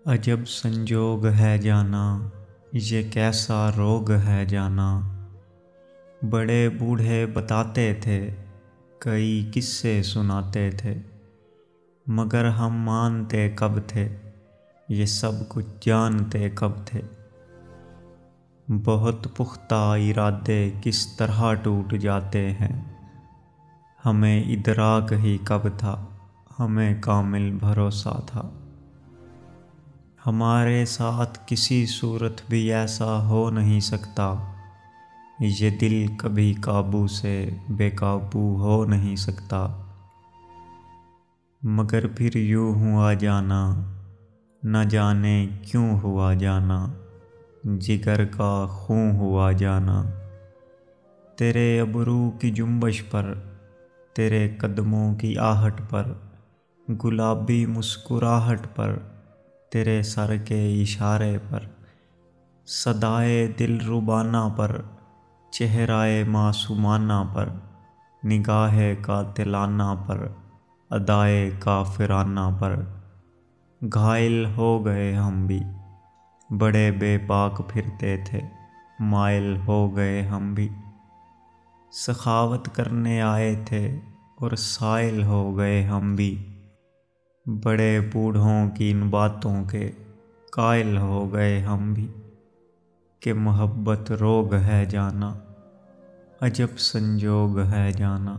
عجب سنجوگ ہے جانا، یہ کیسا روگ ہے جانا۔ بڑے بوڑھے بتاتے تھے، کئی قصے سناتے تھے، مگر ہم مانتے کب تھے، یہ سب کچھ جانتے کب تھے۔ بہت پختہ ارادے کس طرح ٹوٹ جاتے ہیں، ہمیں ادراک ہی کب تھا، ہمیں کامل بھروسہ تھا۔ ہمارے ساتھ کسی صورت بھی ایسا ہو نہیں سکتا، یہ دل کبھی قابو سے بے قابو ہو نہیں سکتا۔ مگر پھر یوں ہوا جانا، نہ جانے کیوں ہوا جانا، جگر کا خون ہوا جانا۔ تیرے ابرو کی جنبش پر، تیرے قدموں کی آہٹ پر، گلابی مسکراہٹ پر، تیرے سر کے اشارے پر، صدائے دل ربانہ پر، چہرائے معصومانہ پر، نگاہ قاتلانہ پر، ادائے کافرانہ پر، گھائل ہو گئے ہم بھی۔ بڑے بے باک پھرتے تھے، مائل ہو گئے ہم بھی۔ سخاوت کرنے آئے تھے اور سائل ہو گئے ہم بھی۔ بڑے بوڑھوں کی ان باتوں کے قائل ہو گئے ہم بھی، کہ محبت روگ ہے جانا، عجب سنجوگ ہے جانا۔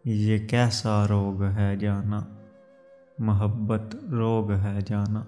یہ کیسا روگ ہے جانا، محبت روگ ہے جانا۔